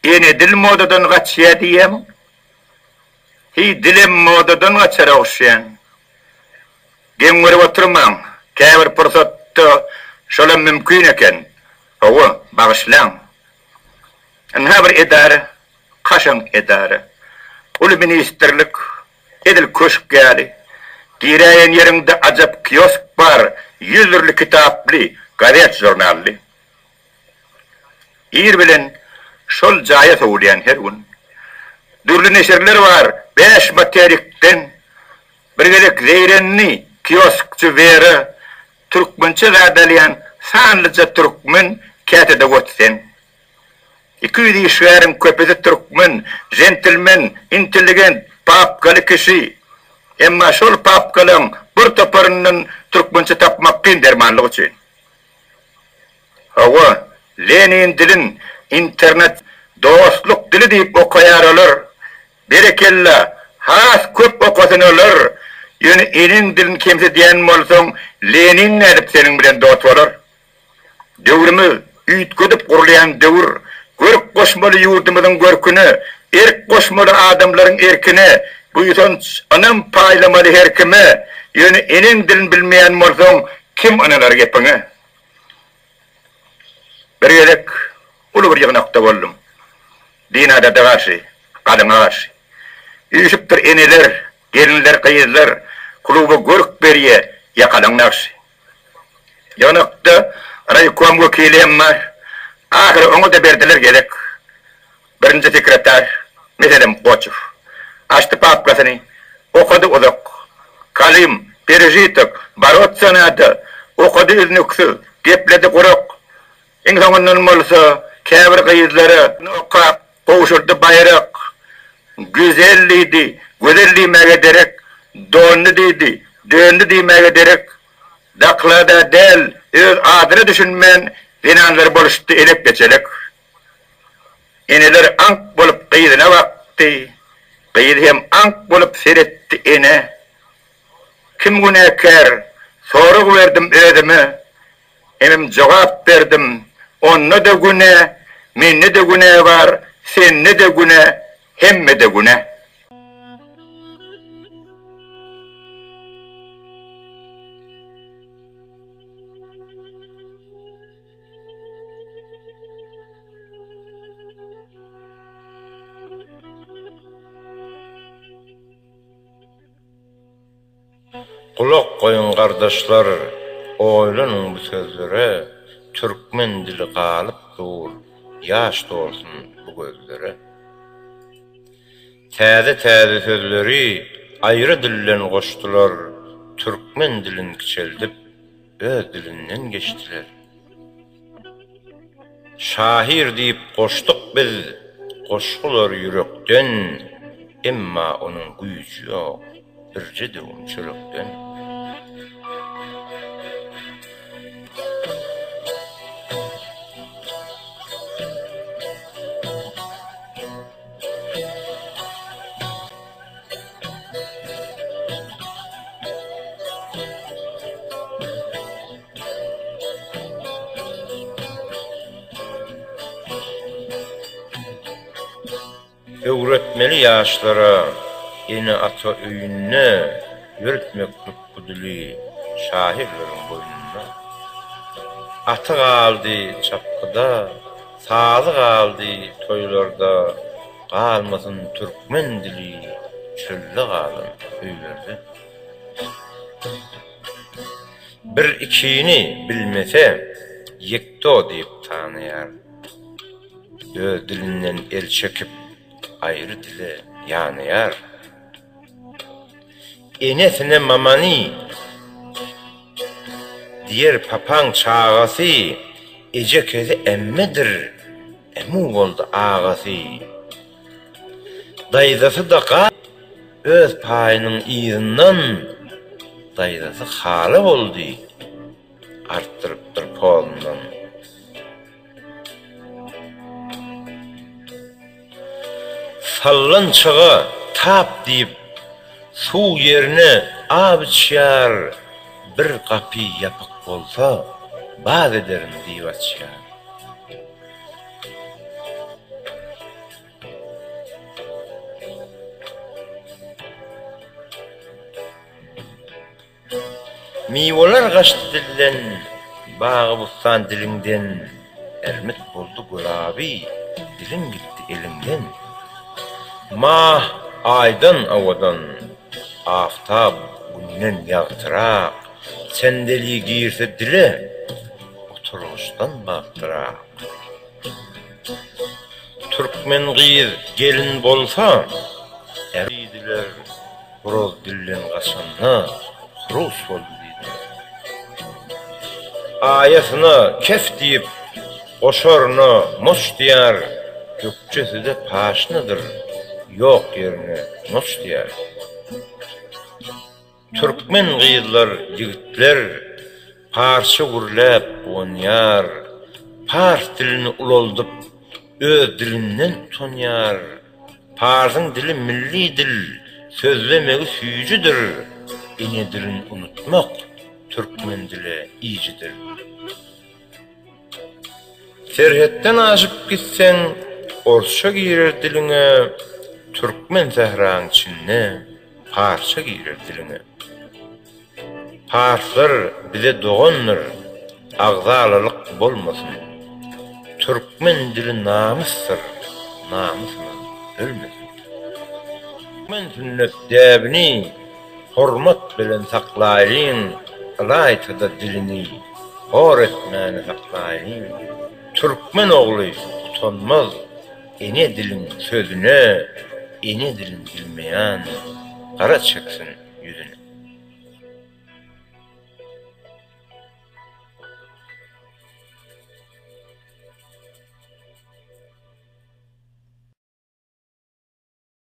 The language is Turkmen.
Ene dil modadan kaçıya diyem. Hi dilim modadan kaçara oşyan. Gemgir oturmam. Käbir pursatda şolam mümkün eken. Owa bağışlan. Anha bir idare, kaşan idare. Ulu ministerlik edil köşk gali. Gireyen yerinde acap kiosk var. 100'lük kitaplı, gazet jurnalli. İr bilen şol jaya söwleyen her gün. Dürlü neşirler var. 5 materikten birgelik zeyrenni kioskçı veri Türkmençe gadalyan sanlıca Türkmen kâtede götsen. 200 işgärem köpede Türkmen, gentleman, intelligent, papkalı kişi. Emma şol papkalın bir toparının Türkmençe tapmak kyn dermanlyk üçin. Hawa Lenin dilin internet dostluk dili deyip okuyarolar. Berekella has köp okusanar. Yöne enin dilin kimse diyen bolsoň Lenin edip senin bilen dost bolar. Döwrümi üýtgedip gurlayan döwür, görk goşmaly ýurdumyzyň görküni, erk goşmaly adamlaryň erkini, bu ýüzün anam paýlamaly her kime, yöne enin dilin bilmeýän bolsoň kim analar gepiňi? Bir gerek ulu bir ýagnakda boldum. Dinada dagaşy, galyňaşy. Üýsüpdir eneler, gelinler, gyýyzlar, kluba görk berýe, ýakalaňnaşy. Ýagnakda raykom wekilim var. Ahir onu da berdiler gerek. Birinci sekreter, meselem Koçuf. Açtı papkasyny, okudy uzak. Kalim, perejitik, barot sanadı, okudy üznüksü, gepledi kurak. En soňundan bolsa, käbir gyýyzlary oka goşurdy bayrak. Güzellidi, güzelliğime gerek, donlu dedi, döndü diýmäge gerek. Daklada del, öz adyny düşünmän zinanlar boluşdy elek geçelek. Eneler ank bolup gyýdyna wagty, gyýdy hem ank bolup seretdi ene. Kim günäkär? Sorag berdim özüme. Emem jogap berdim. Onna da güne, menne de güne var, senne de güne, hemme de güne. Kulak koyun kardeşler, oylanın bu sözlere, Türkmen dili galyp dur, yaş dolsun bu gözlere. Täze sözleri ayrı dillen goşdular, Türkmen dilin kiçeldip, öz dilinden geçtiler. Şahir deyip goşduk biz, goşgular yürekden, emma onun güýçi ýok, birce de çölekden. Öwretmeli ýaşlara eni ata öýüne ýürtmek bu dili şahirleriň boýnuna. Aty galdy çapkyda, sazy galdy toýlarda, galmasyn türkmen dili çölde galyn öýlerde. Bir ikini bilmese yekto diýip tanyar. Öz dilinden el çekip ayrı dile yanıyar. Enesine mamani diğer papan çağası ece kezi emmedir, emu oldu ağası. Dayzası da öz payının izinden dayzası halı oldu, arttırıptır polundan. Sallan çığı tap deyip su yerine ab içer, bir kapı yapık olsa baz ederim deyip açar. Miwolar gaşdy dilden, bagy bustan dilinden, ermit boldu gulabi, dilim gitti elinden. Mah aydan avadan, aftab günden yağtırak, sendeli giyirse dile, oturuştan baktırak. Türkmen giyir gelin bolsa, eridiler, horoz dillen gaşanna, horoz boldu deydi. Ayasına kef deyip, oşoruna moş diyar, gökçesi de paşnadır, yok yerine moş diyar. Türkmen gıyırlar, yigitler, parça gürlep onyar, pars dilini uloldup, öz dilinden tonyar. Parsın dili milli dil, sözlemegi süýjüdir, ine dilini unutmak, Türkmen dili iyicidir. Serhetten aşıp gitsen, Orsça girer diline, Türkmen zehran içinde, parça girer diline. Parslar bize doğanlar, ağzalalık bolmasın. Türkmen dili namussur, namusumuz ölmesin. Türkmen sünnet däbini, hormat bilen saklaýyn, alaytada dilini, hor etmäni saklaýyn. Türkmen ogly utanmaz, ene dilin sözüne, ene dilin bilmeýän, gara çeksin yüzüne.